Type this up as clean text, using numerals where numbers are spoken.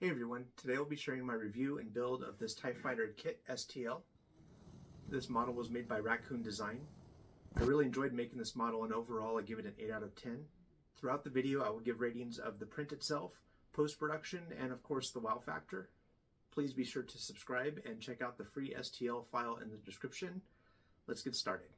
Hey everyone, today I'll be sharing my review and build of this TIE Fighter kit STL. This model was made by Raccoon Design. I really enjoyed making this model and overall I give it an 8 out of 10. Throughout the video I will give ratings of the print itself, post-production, and of course the wow factor. Please be sure to subscribe and check out the free STL file in the description. Let's get started.